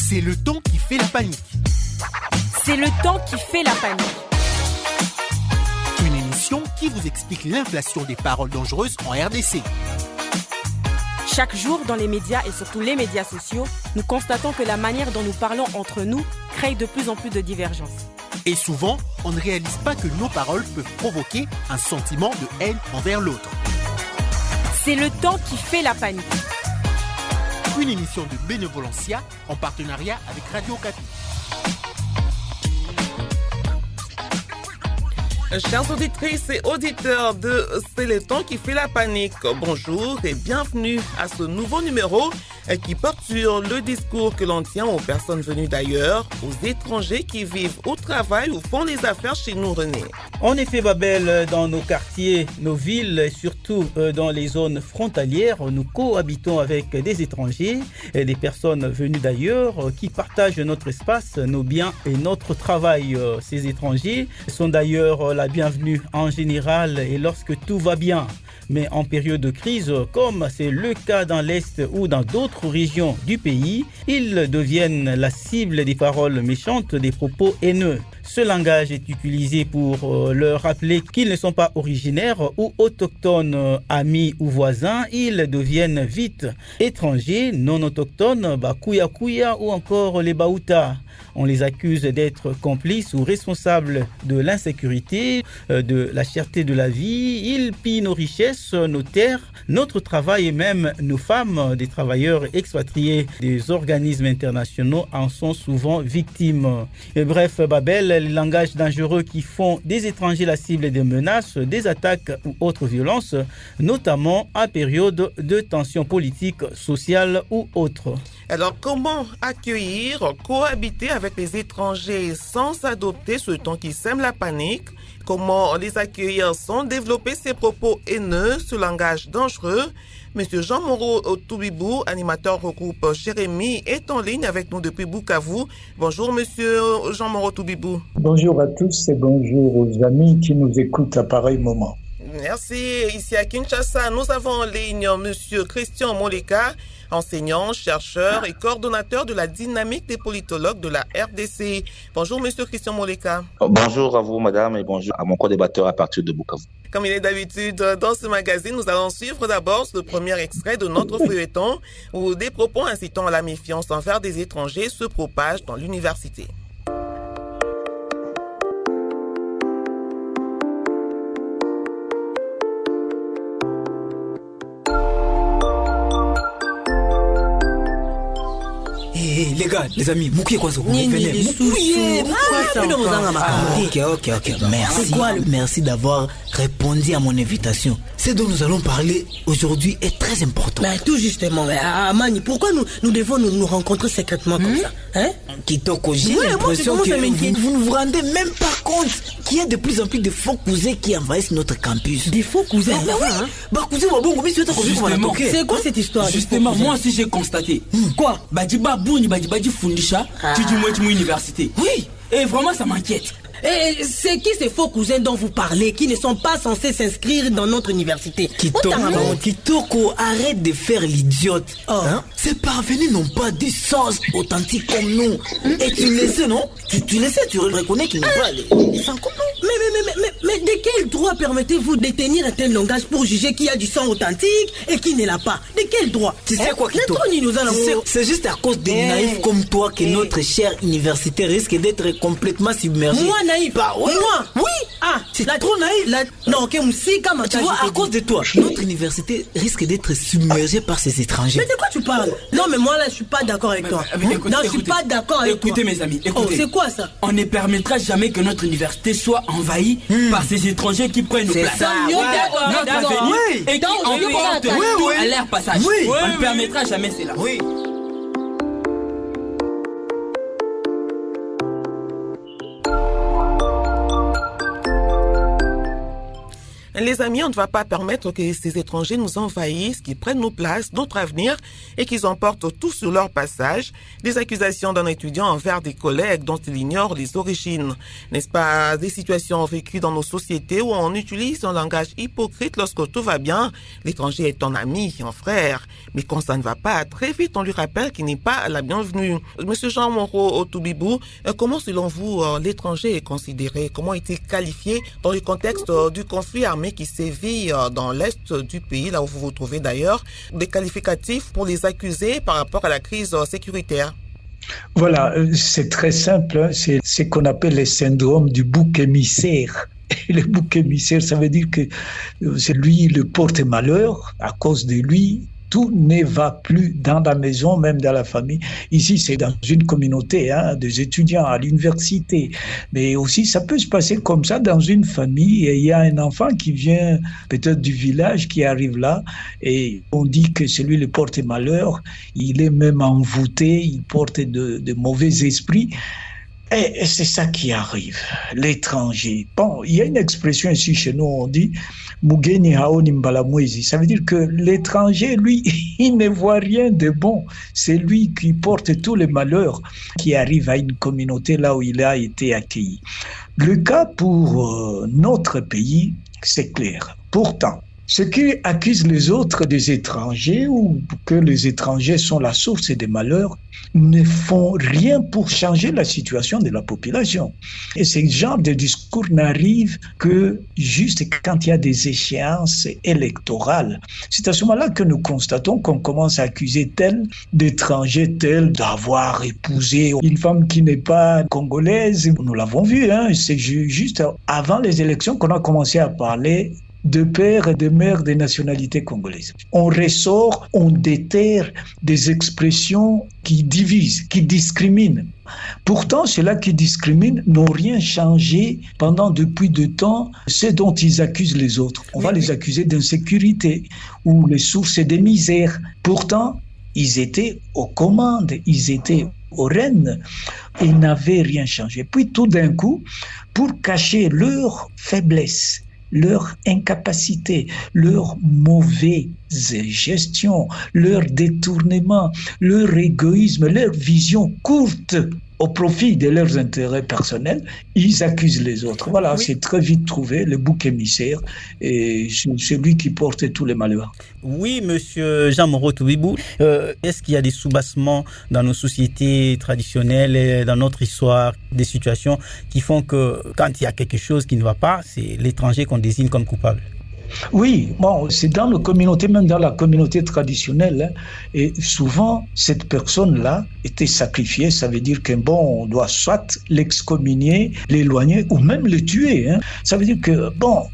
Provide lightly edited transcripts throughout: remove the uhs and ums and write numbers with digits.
C'est le temps qui fait la panique. C'est le temps qui fait la panique. Une émission qui vous explique l'inflation des paroles dangereuses en RDC. Chaque jour, dans les médias et surtout les médias sociaux, nous constatons que la manière dont nous parlons entre nous crée de plus en plus de divergences. Et souvent, on ne réalise pas que nos paroles peuvent provoquer un sentiment de haine envers l'autre. C'est le temps qui fait la panique. Une émission de Bénévolencia en partenariat avec Radio Okapi. Chers auditrices et auditeurs de C'est le temps qui fait la panique, bonjour et bienvenue à ce nouveau numéro qui porte sur le discours que l'on tient aux personnes venues d'ailleurs, aux étrangers qui vivent au travail ou font les affaires chez nous, René. En effet, Babel, dans nos quartiers, nos villes, et surtout dans les zones frontalières, nous cohabitons avec des étrangers, et des personnes venues d'ailleurs qui partagent notre espace, nos biens et notre travail. Ces étrangers sont d'ailleurs la bienvenue en général et lorsque tout va bien. Mais en période de crise, comme c'est le cas dans l'Est ou dans d'autres régions du pays, ils deviennent la cible des paroles méchantes, des propos haineux. Ce langage est utilisé pour leur rappeler qu'ils ne sont pas originaires ou autochtones, amis ou voisins. Ils deviennent vite étrangers, non autochtones, Kuya Kuya ou encore les Baouta. On les accuse d'être complices ou responsables de l'insécurité, de la cherté de la vie. Ils pillent nos richesses, nos terres, notre travail et même nos femmes. Des travailleurs expatriés des organismes internationaux en sont souvent victimes. Et bref, Babel, les langages dangereux qui font des étrangers la cible des menaces, des attaques ou autres violences, notamment en période de tensions politiques, sociales ou autres. Alors, comment accueillir, cohabiter avec les étrangers sans adopter ce ton qui sème la panique? Comment les accueillir sans développer ces propos haineux, ce langage dangereux? Monsieur Jean Moreau Toubibou, animateur au groupe Jérémy, est en ligne avec nous depuis Bukavu. Bonjour, monsieur Jean Moreau Toubibou. Bonjour à tous et bonjour aux amis qui nous écoutent à pareil moment. Merci. Ici à Kinshasa, nous avons en ligne monsieur Christian Moleka, enseignant, chercheur et coordonnateur de la dynamique des politologues de la RDC. Bonjour monsieur Christian Moleka. Bonjour à vous madame et bonjour à mon co-débatteur à partir de Bukavu. Comme il est d'habitude dans ce magazine, nous allons suivre d'abord le premier extrait de notre feuilleton où des propos incitant à la méfiance envers des étrangers se propagent dans l'université. Les gars, les amis, Moukié quoi ça? Ok. Merci d'avoir répondu à mon invitation. Ce dont nous allons parler aujourd'hui est très important. Mais tout justement, Amani, pourquoi nous devons nous rencontrer secrètement comme ça, hein? Kitoko, j'ai l'impression que vous ne vous rendez même pas compte qu'il y a de plus en plus de faux cousins qui envahissent notre campus. Des faux cousins? C'est quoi cette histoire? Justement, moi aussi j'ai constaté. Quoi? Badi Fundisha, tu dis moi université. Oui. Et vraiment ça m'inquiète. Et c'est qui ces faux cousins dont vous parlez qui ne sont pas censés s'inscrire dans notre université? Kitoko, arrête de faire l'idiote. Ces parvenus n'ont pas de sens authentique comme nous. Et tu le sais, non? Tu le sais, tu reconnais qu'ils n'ont pas les sans commun. Mais de quel droit permettez-vous de tenir un tel langage pour juger qu'il y a du sang authentique et qui ne l'a pas? De quel droit? Tu sais quoi, Kitoko? C'est juste à cause des naïfs comme toi que notre chère université risque d'être complètement submergée. Moi naïf? Bah ouais. Moi? Oui. C'est trop naïf. Non, tu vois, à cause de toi, notre université risque d'être submergée par ces étrangers. Mais de quoi tu parles? Non, mais moi là, je suis pas d'accord avec toi. Non, je suis pas d'accord avec toi. Écoutez mes amis, écoutez. C'est quoi ça? On ne permettra jamais que notre université soit envahie par ces étrangers qui prennent nos places. Notre avenir et qui emportent tout à leur passage. On ne permettra jamais cela. Oui. Les amis, on ne va pas permettre que ces étrangers nous envahissent, qu'ils prennent nos places, notre avenir et qu'ils emportent tout sur leur passage. Des accusations d'un étudiant envers des collègues dont il ignore les origines. N'est-ce pas des situations vécues dans nos sociétés où on utilise un langage hypocrite lorsque tout va bien? L'étranger est ton ami, un frère. Mais quand ça ne va pas, très vite on lui rappelle qu'il n'est pas la bienvenue. Monsieur Jean Moreau Toubibou, comment selon vous l'étranger est considéré? Comment est-il qualifié dans le contexte du conflit armé qui sévit dans l'est du pays, là où vous vous trouvez d'ailleurs, des qualificatifs pour les accuser par rapport à la crise sécuritaire? Voilà, c'est très simple, c'est ce qu'on appelle le syndrome du bouc émissaire. Et le bouc émissaire, ça veut dire que c'est lui le porte-malheur. À cause de lui, tout ne va plus dans la maison, même dans la famille. Ici, c'est dans une communauté, des étudiants à l'université. Mais aussi, ça peut se passer comme ça dans une famille. Et il y a un enfant qui vient peut-être du village, qui arrive là, et on dit que c'est lui le porte-malheur. Il est même envoûté, il porte de mauvais esprits. Et c'est ça qui arrive, l'étranger. Bon, il y a une expression ici chez nous, on dit Mugeni haoni mbalamwezi. Ça veut dire que l'étranger, lui, il ne voit rien de bon. C'est lui qui porte tous les malheurs qui arrivent à une communauté là où il a été accueilli. Le cas pour notre pays, c'est clair. Pourtant, ceux qui accusent les autres des étrangers ou que les étrangers sont la source des malheurs ne font rien pour changer la situation de la population. Et ce genre de discours n'arrive que juste quand il y a des échéances électorales. C'est à ce moment-là que nous constatons qu'on commence à accuser tel d'étranger, tel d'avoir épousé une femme qui n'est pas congolaise. Nous l'avons vu, c'est juste avant les élections qu'on a commencé à parler de pères et de mères des nationalités congolaises. On ressort, on déterre des expressions qui divisent, qui discriminent. Pourtant, ceux-là qui discriminent n'ont rien changé pendant depuis de temps, ce dont ils accusent les autres. On va les accuser d'insécurité ou les sources des misères. Pourtant, ils étaient aux commandes, ils étaient aux rênes, ils n'avaient rien changé. Puis tout d'un coup, pour cacher leur faiblesse, leur incapacité, leur mauvaise gestion, leur détournement, leur égoïsme, leur vision courte au profit de leurs intérêts personnels, ils accusent les autres. Voilà, oui. C'est très vite trouvé, le bouc émissaire, et c'est celui qui porte tous les malheurs. Oui, monsieur Jean Moreau Toubibou, est-ce qu'il y a des soubassements dans nos sociétés traditionnelles et dans notre histoire, des situations qui font que quand il y a quelque chose qui ne va pas, c'est l'étranger qu'on désigne comme coupable? Oui, bon, c'est dans nos communautés, même dans la communauté traditionnelle, et souvent, cette personne-là était sacrifiée, ça veut dire on doit soit l'excommunier, l'éloigner, ou même le tuer. Ça veut dire que,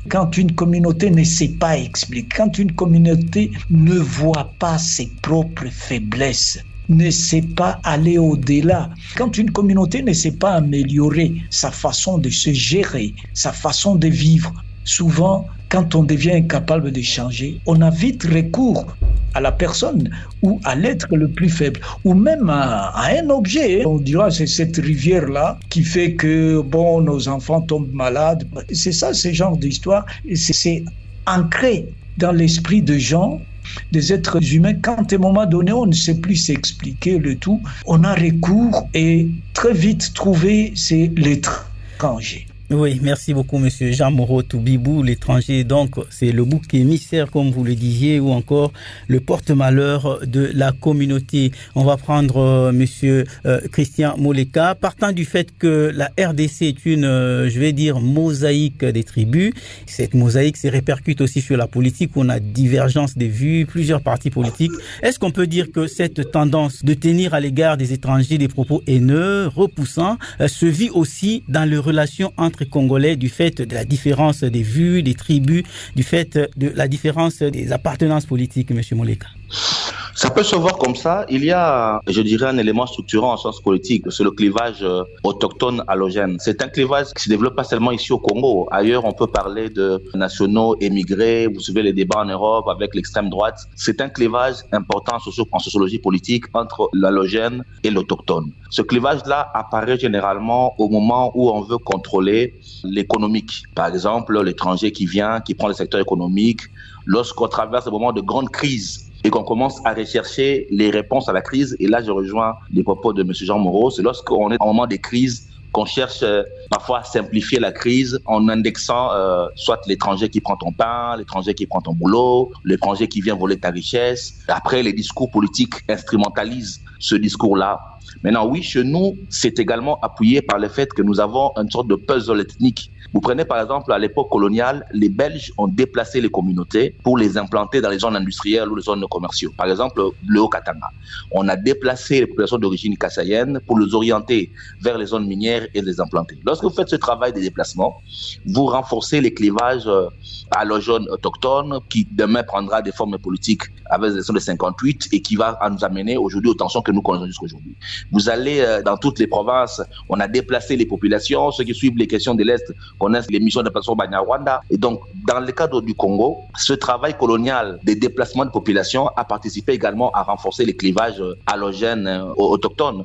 quand une communauté ne sait pas expliquer, quand une communauté ne voit pas ses propres faiblesses, ne sait pas aller au-delà, quand une communauté ne sait pas améliorer sa façon de se gérer, sa façon de vivre, souvent, quand on devient incapable de changer, on a vite recours à la personne ou à l'être le plus faible, ou même à un objet. On dira c'est cette rivière-là qui fait que nos enfants tombent malades. C'est ça, ce genre d'histoire. C'est ancré dans l'esprit des gens, des êtres humains. Quand à un moment donné, on ne sait plus s'expliquer le tout, on a recours et très vite trouver, c'est l'étranger. Oui, merci beaucoup, monsieur Jean Moreau Toubibou. L'étranger, donc, c'est le bouc émissaire, comme vous le disiez, ou encore le porte-malheur de la communauté. On va prendre monsieur Christian Moleka. Partant du fait que la RDC est une, mosaïque des tribus, cette mosaïque se répercute aussi sur la politique, où on a divergence des vues, plusieurs partis politiques. Est-ce qu'on peut dire que cette tendance de tenir à l'égard des étrangers des propos haineux, repoussants, se vit aussi dans les relations entre Congolais du fait de la différence des vues, des tribus, du fait de la différence des appartenances politiques, M. Moleka? Ça peut se voir comme ça. Il y a, je dirais, un élément structurant en sciences politiques, c'est le clivage autochtone-allogène. C'est un clivage qui se développe pas seulement ici au Congo. Ailleurs, on peut parler de nationaux émigrés. Vous suivez les débats en Europe avec l'extrême droite. C'est un clivage important en sociologie politique entre l'allogène et l'autochtone. Ce clivage-là apparaît généralement au moment où on veut contrôler aspect, l'économique. Par exemple, l'étranger qui vient, qui prend le secteur économique, lorsqu'on traverse un moment de grande crise et qu'on commence à rechercher les réponses à la crise, et là je rejoins les propos de M. Jean Moreau, c'est lorsqu'on est en moment de crise qu'on cherche parfois à simplifier la crise en indexant soit l'étranger qui prend ton pain, l'étranger qui prend ton boulot, l'étranger qui vient voler ta richesse. Après, les discours politiques instrumentalisent ce discours-là. Maintenant, oui, chez nous, c'est également appuyé par le fait que nous avons une sorte de puzzle ethnique. Vous prenez par exemple, à l'époque coloniale, les Belges ont déplacé les communautés pour les implanter dans les zones industrielles ou les zones commerciales. Par exemple, le Haut-Katanga. On a déplacé les populations d'origine kassaïenne pour les orienter vers les zones minières et les implanter. Lorsque vous faites ce travail de déplacement, vous renforcez les clivages allogènes autochtones qui demain prendra des formes politiques avec l'élection de 58 et qui va nous amener aujourd'hui aux tensions que nous connaissons jusqu'aujourd'hui. Vous allez dans toutes les provinces, on a déplacé les populations, ceux qui suivent les questions de l'Est connaissent les missions de personnes Banyarwanda. Et donc, dans le cadre du Congo, ce travail colonial des déplacements de population a participé également à renforcer les clivages allogènes autochtones.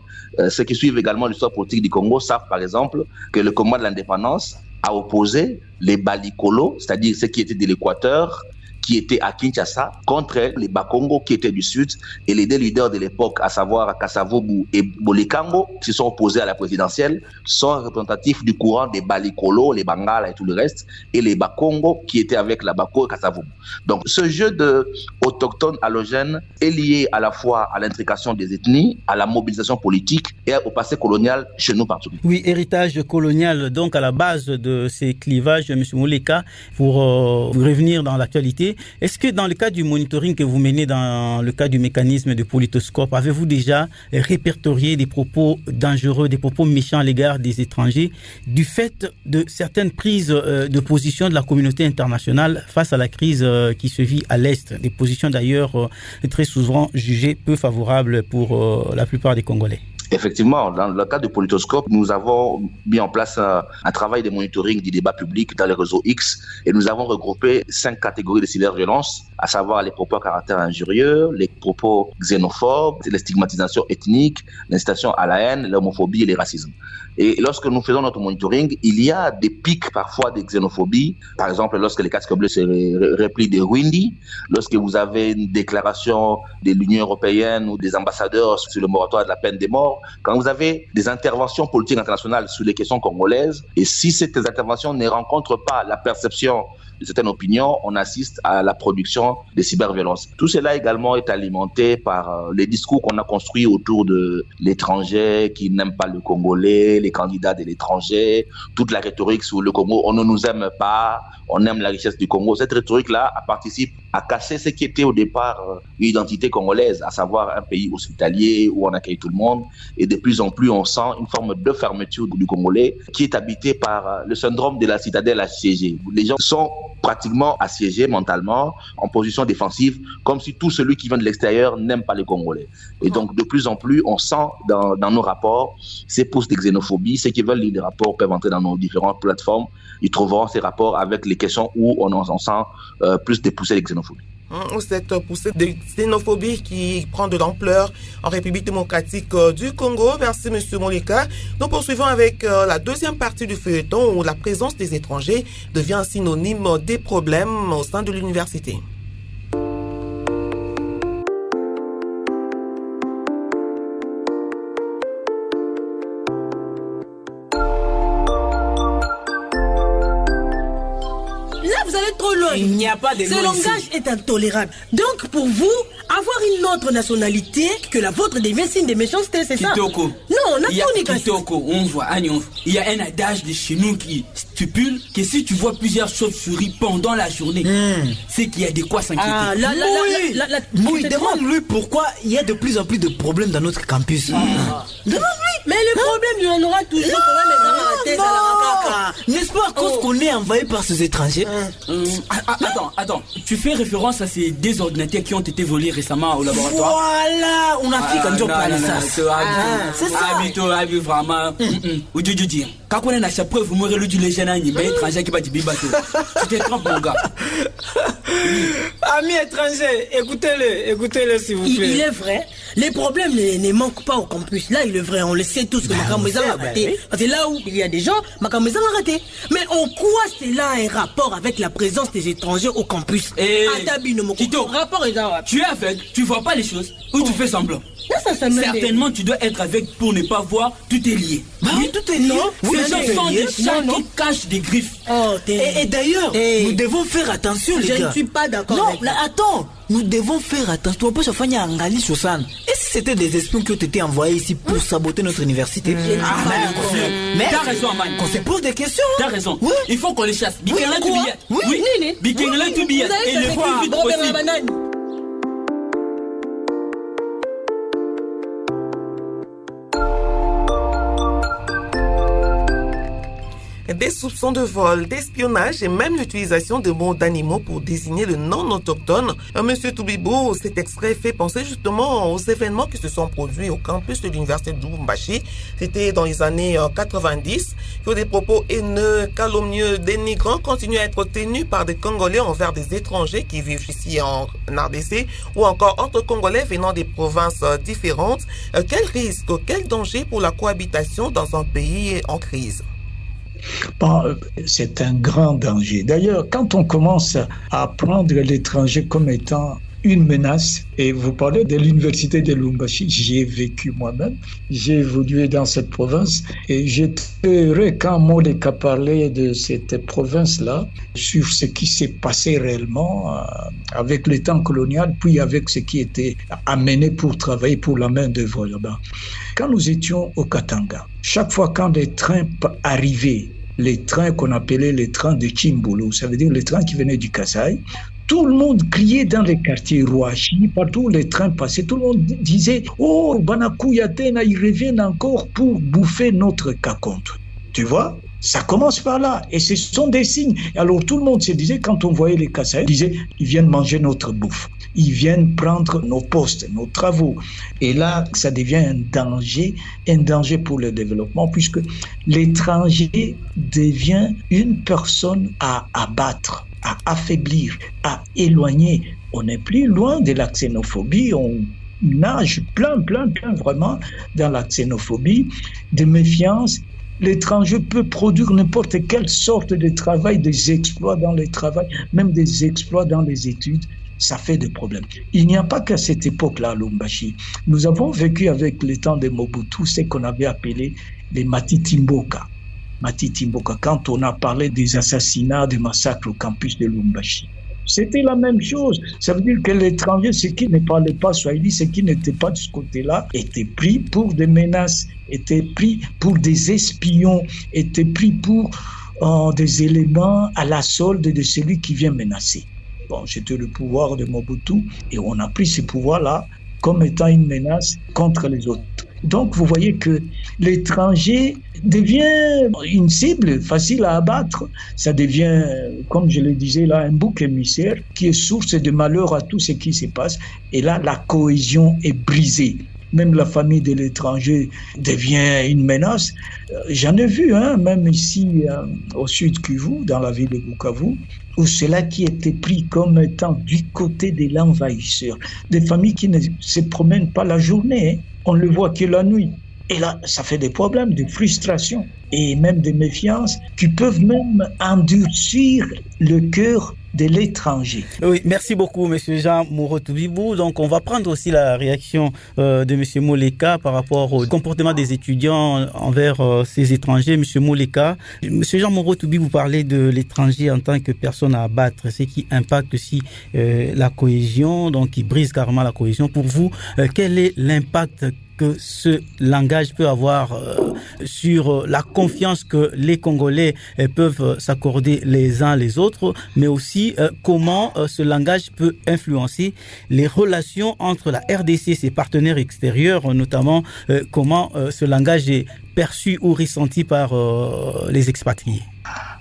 Ceux qui suivent également l'histoire politique du Congo savent par exemple que le combat de l'indépendance a opposé les Balikolo, c'est-à-dire ceux qui étaient de l'Équateur, qui étaient à Kinshasa, contre les Bakongo qui étaient du Sud, et les deux leaders de l'époque, à savoir Kasavubu et Bolikango, qui se sont opposés à la présidentielle, sont représentatifs du courant des Balikolo, les Bangala et tout le reste, et les Bakongo qui étaient avec la Bako et Kasavubu. Donc ce jeu de autochtones allogènes est lié à la fois à l'intrication des ethnies, à la mobilisation politique et au passé colonial chez nous particulièrement. Oui, héritage colonial donc à la base de ces clivages, M. Mouleka, pour revenir dans l'actualité. Est-ce que dans le cas du monitoring que vous menez dans le cas du mécanisme de politoscope, avez-vous déjà répertorié des propos dangereux, des propos méchants à l'égard des étrangers du fait de certaines prises de position de la communauté internationale face à la crise qui se vit à l'Est, des positions d'ailleurs très souvent jugées peu favorables pour la plupart des Congolais? Effectivement, dans le cadre du politoscope, nous avons mis en place un travail de monitoring du débat public dans les réseaux X et nous avons regroupé 5 catégories de cyberviolence, à savoir les propos à caractère injurieux, les propos xénophobes, les stigmatisations ethniques, l'incitation à la haine, l'homophobie et le racisme. Et lorsque nous faisons notre monitoring, il y a des pics parfois de xénophobie. Par exemple, lorsque les casques bleus se replient des Rwindi, lorsque vous avez une déclaration de l'Union européenne ou des ambassadeurs sur le moratoire de la peine de mort, quand vous avez des interventions politiques internationales sur les questions congolaises, et si ces interventions ne rencontrent pas la perception de certaines opinions, on assiste à la production de cyberviolence. Tout cela également est alimenté par les discours qu'on a construits autour de l'étranger qui n'aime pas le Congolais, les candidats de l'étranger, toute la rhétorique sur le Congo, on ne nous aime pas, on aime la richesse du Congo. Cette rhétorique-là participe à casser ce qui était au départ une identité congolaise, à savoir un pays hospitalier où on accueille tout le monde. Et de plus en plus, on sent une forme de fermeture du Congolais qui est habité par le syndrome de la citadelle assiégée. Les gens sont pratiquement assiégés mentalement, en position défensive, comme si tout celui qui vient de l'extérieur n'aime pas les Congolais. Et donc, de plus en plus, on sent dans nos rapports ces pousses de xénophobie. Ceux qui veulent lire des rapports peuvent entrer dans nos différentes plateformes. Ils trouveront ces rapports avec les questions où on sent plus des poussées de xénophobie. Cette poussée de xénophobie qui prend de l'ampleur en République démocratique du Congo. Merci M. Mouleka. Nous poursuivons avec la deuxième partie du feuilleton où la présence des étrangers devient un synonyme des problèmes au sein de l'université. Il n'y a pas de ce langage ici est intolérable. Donc pour vous, avoir une autre nationalité que la vôtre devient signe de méchanceté, c'est ça? Kitoko. Non, Kitoko, on voit. Il y a un adage de chez nous qui stipule que si tu vois plusieurs chauves-souris pendant la journée, c'est qu'il y a de quoi s'inquiéter. Oui, demande-lui pourquoi il y a de plus en plus de problèmes dans notre campus. Demande-lui. Mais le problème, il y en aura toujours quand même. N'est-ce pas à cause qu'on est envahi par ces étrangers? Attends, tu fais référence à ces deux ordinateurs qui ont été volés récemment au laboratoire? Voilà, on a fait comme job par ça. C'est ça. Vraiment. Ou tu dis, quand on a sa preuve, vous mourrez le du légende, il y a un étranger qui va du bateau. Tu te trompes, mon gars. Amis étrangers, écoutez-le s'il vous plaît. Il est vrai, les problèmes ne manquent pas au campus. Là, il est vrai, on le sait tous que Makamouza va battre. Parce que là où il y a des gens, Makamouza raté. Mais en quoi cela a un rapport avec la présence des étrangers au campus? Tito, tu es aveugle, tu vois pas les choses ou tu fais semblant? Certainement, tu dois être aveugle pour ne pas voir, tout est lié. Oui, tout est lié. Ces gens sont des chats qui cachent des griffes. Et d'ailleurs, nous devons faire attention, les gars. Je ne suis pas d'accord avec ça. Non, attends. Nous devons faire attention. Et si c'était des espions qui ont été envoyés ici pour saboter notre université? Mais t'as raison, Aman. Qu'on se pose des questions. T'as raison. Oui. Il faut qu'on les chasse. Bikengla tout billet. Oui. Bikengla tout billet. Et le plus vite possible. Des soupçons de vol, d'espionnage et même l'utilisation de mots d'animaux pour désigner le non-autochtone. Monsieur Toubibou, cet extrait fait penser justement aux événements qui se sont produits au campus de l'université de Lubumbashi. C'était dans les années 90 que des propos haineux, calomnieux, dénigrants continuent à être tenus par des Congolais envers des étrangers qui vivent ici en RDC ou encore entre Congolais venant des provinces différentes. Quel risque, quel danger pour la cohabitation dans un pays en crise? C'est un grand danger. D'ailleurs, quand on commence à prendre l'étranger comme étant une menace, et vous parlez de l'université de Lubumbashi, j'y ai vécu moi-même, j'ai évolué dans cette province, et j'étais heureux quand Moleka parlait de cette province-là, sur ce qui s'est passé réellement avec le temps colonial, puis avec ce qui était amené pour travailler pour la main-d'œuvre là-bas. Quand nous étions au Katanga, chaque fois quand les trains arrivaient, les trains qu'on appelait les trains de Chimbolo, ça veut dire les trains qui venaient du Kasaï, tout le monde criait dans les quartiers Rouachi, partout où les trains passaient, tout le monde disait « Oh, Banakouyatena, ils reviennent encore pour bouffer notre caconte ». Tu vois, ça commence par là, et ce sont des signes. Alors tout le monde se disait, quand on voyait les Kasaïs, disait « Ils viennent manger notre bouffe, ils viennent prendre nos postes, nos travaux ». Et là, ça devient un danger pour le développement, puisque l'étranger devient une personne à abattre, à affaiblir, à éloigner. On n'est plus loin de la xénophobie, on nage plein vraiment dans la xénophobie, de méfiance. L'étranger peut produire n'importe quelle sorte de travail, des exploits dans le travail, même des exploits dans les études. Ça fait des problèmes. Il n'y a pas qu'à cette époque-là à Lubumbashi. Nous avons vécu avec le temps de Mobutu ce qu'on avait appelé les Matitimboka. Matitimboka, quand on a parlé des assassinats, des massacres au campus de Lubumbashi. C'était la même chose. Ça veut dire que l'étranger, ceux qui ne parlaient pas swahili, ceux qui n'étaient pas de ce côté-là, étaient pris pour des menaces, étaient pris pour des espions, étaient pris pour des éléments à la solde de celui qui vient menacer. Bon, c'était le pouvoir de Mobutu et on a pris ce pouvoir-là comme étant une menace contre les autres. Donc, vous voyez que l'étranger devient une cible facile à abattre. Ça devient, comme je le disais là, un bouc émissaire qui est source de malheur à tout ce qui se passe. Et là, la cohésion est brisée. Même la famille de l'étranger devient une menace. J'en ai vu, même ici au sud Kivu, dans la ville de Bukavu, où cela qui était pris comme étant du côté de l'envahisseur. Des familles qui ne se promènent pas la journée, on ne le voit que la nuit. Et là, ça fait des problèmes, des frustrations et même des méfiances qui peuvent même endurcir le cœur de l'étranger. Oui, merci beaucoup, M. Jean Moreau Toubibou. Donc, on va prendre aussi la réaction de M. Moleka par rapport au comportement des étudiants envers ces étrangers. M. Moleka, M. Jean Moreau Toubibou parlait de l'étranger en tant que personne à abattre, ce qui impacte aussi la cohésion, donc qui brise carrément la cohésion. Pour vous, quel est l'impact que ce langage peut avoir sur la confiance que les Congolais peuvent s'accorder les uns les autres, mais aussi comment ce langage peut influencer les relations entre la RDC et ses partenaires extérieurs, notamment comment ce langage est perçu ou ressenti par les expatriés.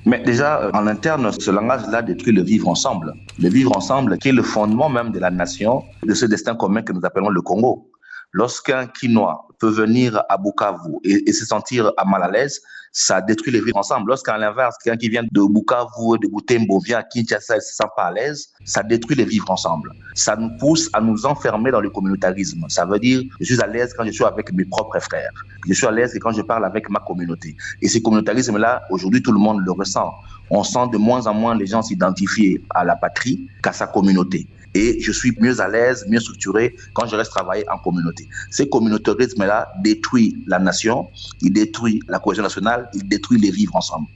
Mais déjà, en interne, ce langage-là détruit le vivre ensemble. Le vivre ensemble qui est le fondement même de la nation, de ce destin commun que nous appelons le Congo. Lorsqu'un Quinois peut venir à Bukavu et se sentir mal à l'aise, ça détruit les vivres ensemble. Lorsqu'à l'inverse, quelqu'un qui vient de Bukavu, de Butembo, vient à Kinshasa et se sent pas à l'aise, ça détruit les vivres ensemble. Ça nous pousse à nous enfermer dans le communautarisme. Ça veut dire, je suis à l'aise quand je suis avec mes propres frères. Je suis à l'aise quand je parle avec ma communauté. Et ce communautarisme-là, aujourd'hui, tout le monde le ressent. On sent de moins en moins les gens s'identifier à la patrie qu'à sa communauté. Et je suis mieux à l'aise, mieux structuré quand je reste travailler en communauté. Ce communautarisme-là détruit la nation, il détruit la cohésion nationale, il détruit les vivres ensemble.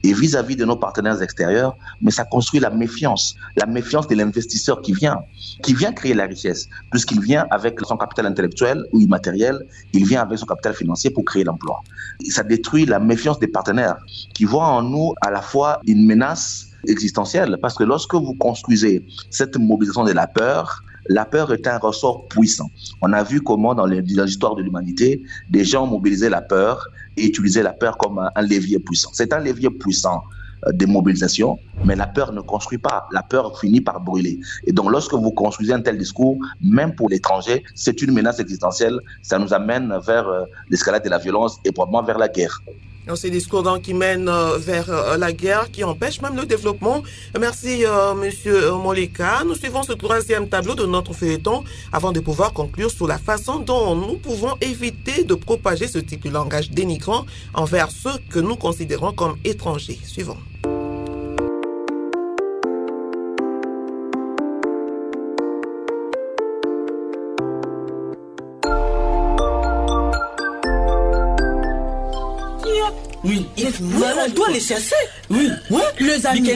Et vis-à-vis de nos partenaires extérieurs, mais ça construit la méfiance de l'investisseur qui vient créer la richesse, puisqu'il vient avec son capital intellectuel ou immatériel, il vient avec son capital financier pour créer l'emploi. Et ça détruit la méfiance des partenaires qui voient en nous à la fois une menace existentielle, parce que lorsque vous construisez cette mobilisation de la peur est un ressort puissant. On a vu comment dans l'histoire de l'humanité, des gens mobilisaient la peur et utilisaient la peur comme un levier puissant. C'est un levier puissant de mobilisation, mais la peur ne construit pas. La peur finit par brûler. Et donc lorsque vous construisez un tel discours, même pour l'étranger, c'est une menace existentielle. Ça nous amène vers l'escalade de la violence et probablement vers la guerre. Ces discours donc, qui mènent vers la guerre, qui empêchent même le développement. Merci, Monsieur Moleka. Nous suivons ce troisième tableau de notre feuilleton avant de pouvoir conclure sur la façon dont nous pouvons éviter de propager ce type de langage dénigrant envers ceux que nous considérons comme étrangers. Suivons. Oui, on doit les chasser. Oui, ouais. Les amis,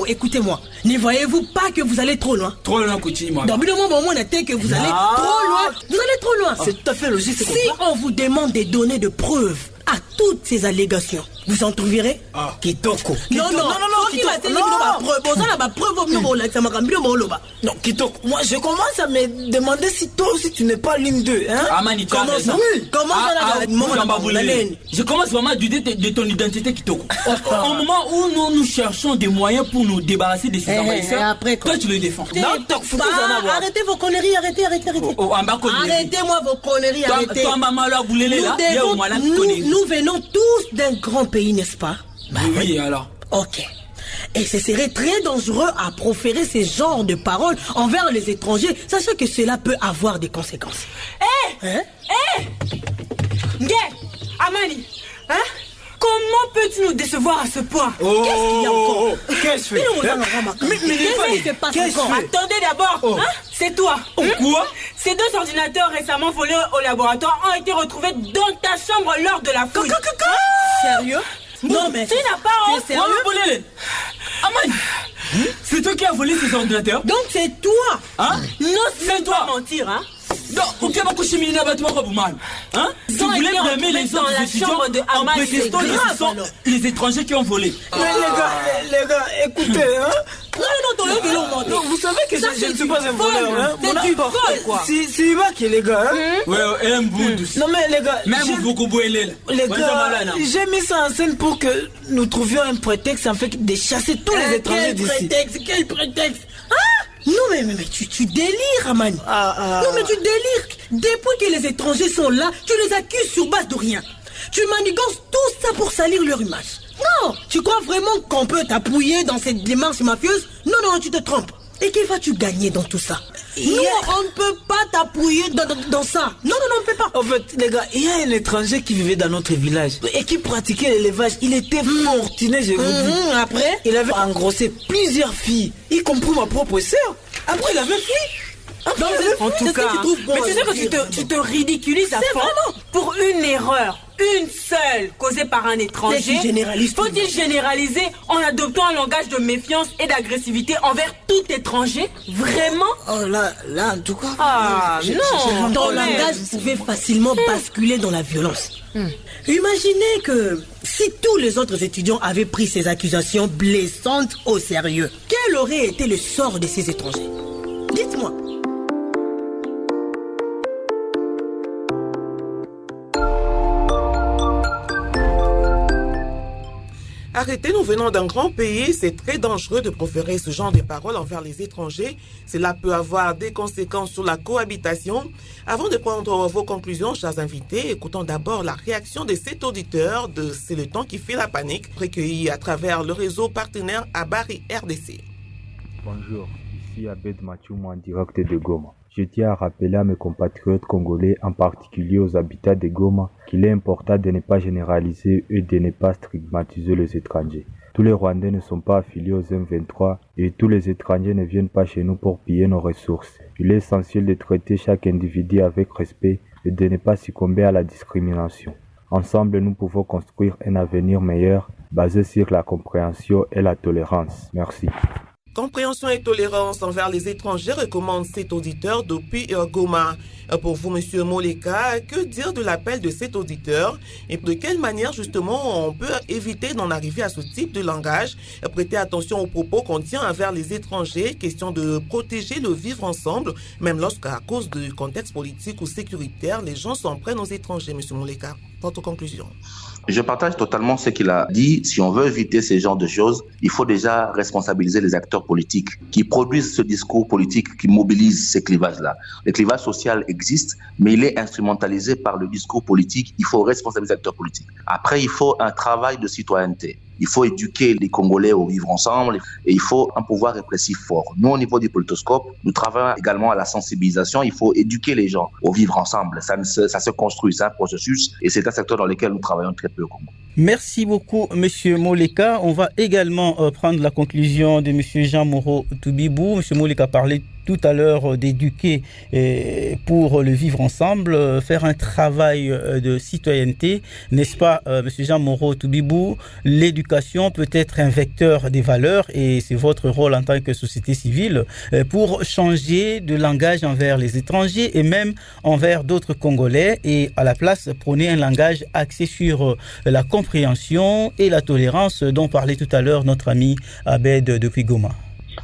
écoutez-moi. Ne voyez-vous pas que vous allez trop loin? Trop loin, continue, moi. Dans le moment où on était que vous allez trop loin. Vous allez trop loin. C'est tout à fait logique. Si on vous demande des données de preuves à toutes ces allégations, vous en trouverez? Kitoko. Non, Kitoko, moi je commence à me demander si toi aussi tu n'es pas l'une d'eux, hein? Amani, comment ça? Je commence vraiment à douter de ton identité, Kitoko. Au moment où nous cherchons des moyens pour nous débarrasser de ces envahisseurs, toi tu le défends. Arrêtez vos conneries, arrêtez. Arrêtez-moi vos conneries, arrêtez. Nous venons tous d'un grand pays, n'est-ce pas? Oui, alors. Ok. Et ce serait très dangereux à proférer ces genres de paroles envers les étrangers, sachant que cela peut avoir des conséquences. Amani, hein? Comment peux-tu nous décevoir à ce point? Qu'est-ce qu'il y a encore? Qu'est-ce qui se passe encore? Attendez d'abord, c'est toi. Quoi? Ces 2 ordinateurs récemment volés au laboratoire ont été retrouvés dans ta chambre lors de la fouille. Sérieux? Non mais... Tu n'as pas honte? Sérieux? Amani, c'est toi qui as volé ces ordinateurs? Donc c'est toi? Hein? Non, c'est toi mentir, hein? Donc, si vous voulez blâmer les autres étudiants en prétextant que ce sont les étrangers qui ont volé. Mais les gars, écoutez, hein? Non, vous savez que je ne suis pas un voleur, hein? C'est du vol, quoi. C'est Iba qui est les gars, hein? Ouais, un bout de... Non mais les gars... Même beaucoup boélé. Les gars, j'ai mis ça en scène pour que nous trouvions un prétexte en fait de chasser tous les étrangers d'ici. Quel prétexte? Non mais tu délires, Amani. Non mais tu délires. Depuis que les étrangers sont là, tu les accuses sur base de rien. Tu manigances tout ça pour salir leur image. Non, tu crois vraiment qu'on peut t'appuyer dans cette démarche mafieuse? Non, tu te trompes. Et que vas-tu gagner dans tout ça? Nous, on ne peut pas t'appuyer dans ça. Non, on ne peut pas. En fait, les gars, il y a un étranger qui vivait dans notre village et qui pratiquait l'élevage. Il était fortuné, je vous dis. Après, il avait engrossé plusieurs filles, y compris ma propre sœur. Après, il avait fui. En tout cas, mais tu sais que tu te ridiculises à fond pour une erreur, une seule, causée par un étranger. Faut-il généraliser en adoptant un langage de méfiance et d'agressivité envers tout étranger? Vraiment? Oh là, en tout cas. Non. Ton langage pouvait facilement basculer dans la violence. Imaginez que si tous les autres étudiants avaient pris ces accusations blessantes au sérieux, quel aurait été le sort de ces étrangers? Dites-moi. Arrêtez, nous venons d'un grand pays, c'est très dangereux de proférer ce genre de paroles envers les étrangers. Cela peut avoir des conséquences sur la cohabitation. Avant de prendre vos conclusions, chers invités, écoutons d'abord la réaction de cet auditeur de C'est le temps qui fait la panique, recueilli à travers le réseau partenaire Abari RDC. Bonjour, ici Abed Machoum en direct de Goma. Je tiens à rappeler à mes compatriotes congolais, en particulier aux habitants de Goma, qu'il est important de ne pas généraliser et de ne pas stigmatiser les étrangers. Tous les Rwandais ne sont pas affiliés aux M23 et tous les étrangers ne viennent pas chez nous pour piller nos ressources. Il est essentiel de traiter chaque individu avec respect et de ne pas succomber à la discrimination. Ensemble, nous pouvons construire un avenir meilleur basé sur la compréhension et la tolérance. Merci. Compréhension et tolérance envers les étrangers, recommande cet auditeur depuis Goma. Pour vous, Monsieur Moleka, que dire de l'appel de cet auditeur et de quelle manière justement on peut éviter d'en arriver à ce type de langage? Prêtez attention aux propos qu'on tient envers les étrangers, question de protéger le vivre ensemble, même lorsqu'à cause du contexte politique ou sécuritaire, les gens s'en prennent aux étrangers, Monsieur Moleka. Votre conclusion? Je partage totalement ce qu'il a dit. Si on veut éviter ce genre de choses, il faut déjà responsabiliser les acteurs politiques qui produisent ce discours politique qui mobilise ces clivages-là. Le clivage social existe, mais il est instrumentalisé par le discours politique. Il faut responsabiliser les acteurs politiques. Après, il faut un travail de citoyenneté. Il faut éduquer les Congolais au vivre ensemble et il faut un pouvoir répressif fort. Nous, au niveau du politoscope, nous travaillons également à la sensibilisation. Il faut éduquer les gens au vivre ensemble. Ça se construit, c'est un processus et c'est un secteur dans lequel nous travaillons très peu au Congo. Merci beaucoup, Monsieur Moleka. On va également prendre la conclusion de Monsieur Jean Moreau Toubibou. Monsieur Moleka parlait tout à l'heure d'éduquer pour le vivre ensemble, faire un travail de citoyenneté, n'est-ce pas, Monsieur Jean Moreau Toubibou? L'éducation peut être un vecteur des valeurs et c'est votre rôle en tant que société civile pour changer de langage envers les étrangers et même envers d'autres Congolais et à la place prôner un langage axé sur la compréhension et la tolérance dont parlait tout à l'heure notre ami Abed depuis Goma.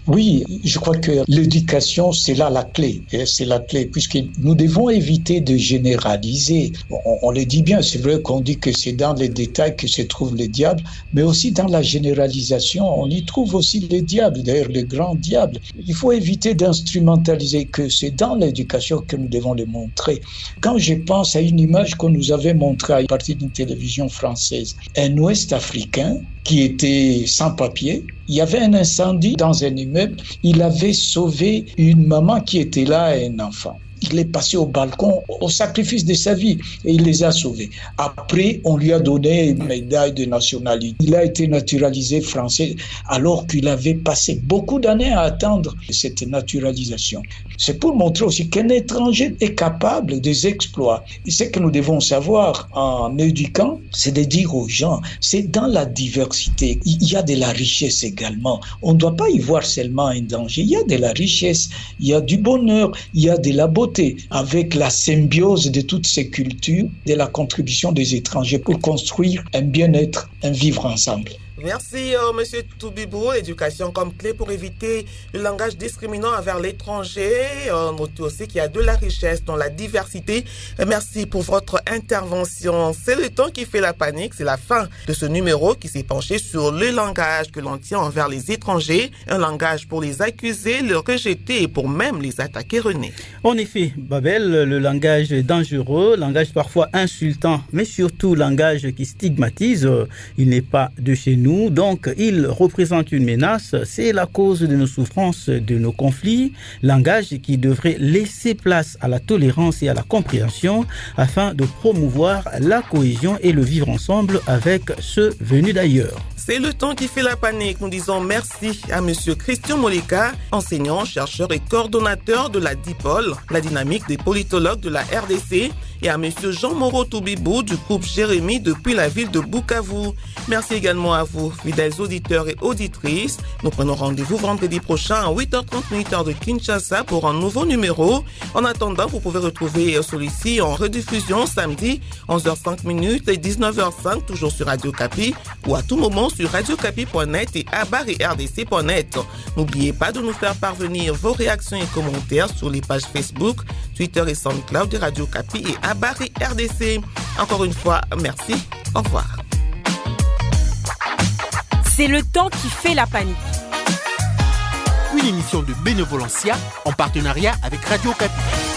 Oui, je crois que l'éducation, c'est là la clé. C'est la clé, puisque nous devons éviter de généraliser. On le dit bien, c'est vrai qu'on dit que c'est dans les détails que se trouve le diable, mais aussi dans la généralisation, on y trouve aussi le diable, d'ailleurs le grand diable. Il faut éviter d'instrumentaliser, que c'est dans l'éducation que nous devons le montrer. Quand je pense à une image qu'on nous avait montrée à partir d'une télévision française, un Ouest africain qui était sans papier. Il y avait un incendie dans un immeuble. Il avait sauvé une maman qui était là et un enfant. Il est passé au balcon au sacrifice de sa vie et il les a sauvés. Après, on lui a donné une médaille de nationalité. Il a été naturalisé français alors qu'il avait passé beaucoup d'années à attendre cette naturalisation. C'est pour montrer aussi qu'un étranger est capable des exploits. Et ce que nous devons savoir en éduquant, c'est de dire aux gens, c'est dans la diversité. Il y a de la richesse également. On ne doit pas y voir seulement un danger. Il y a de la richesse, il y a du bonheur, il y a de la beauté. Avec la symbiose de toutes ces cultures, de la contribution des étrangers pour construire un bien-être, un vivre ensemble. Merci, Monsieur Toubibou. L'éducation comme clé pour éviter le langage discriminant envers l'étranger. Notez aussi qu'il y a de la richesse dans la diversité. Merci pour votre intervention. C'est le temps qui fait la panique. C'est la fin de ce numéro qui s'est penché sur le langage que l'on tient envers les étrangers. Un langage pour les accuser, les rejeter et pour même les attaquer, René. En effet, Babel, le langage dangereux, langage parfois insultant, mais surtout langage qui stigmatise. Il n'est pas de chez nous. Donc, il représente une menace. C'est la cause de nos souffrances, de nos conflits. Langage qui devrait laisser place à la tolérance et à la compréhension afin de promouvoir la cohésion et le vivre ensemble avec ceux venus d'ailleurs. C'est le temps qui fait la panique. Nous disons merci à Monsieur Christian Moleka, enseignant, chercheur et coordonnateur de la DIPOL, la dynamique des politologues de la RDC, et à Monsieur Jean Moreau Toubibou du groupe Jérémie depuis la ville de Bukavu. Merci également à vous, fidèles auditeurs et auditrices. Nous prenons rendez-vous vendredi prochain à 8h30 heure de Kinshasa pour un nouveau numéro. En attendant, vous pouvez retrouver celui-ci en rediffusion samedi 11h05 et 19h05 toujours sur Radio Kapi ou à tout moment sur radiocapi.net et abari-rdc.net. N'oubliez pas de nous faire parvenir vos réactions et commentaires sur les pages Facebook, Twitter et SoundCloud de Radio Kapi et Abari RDC. Encore une fois, merci. Au revoir. C'est le temps qui fait la panique. Une émission de Bénévolencia en partenariat avec Radio Okapi.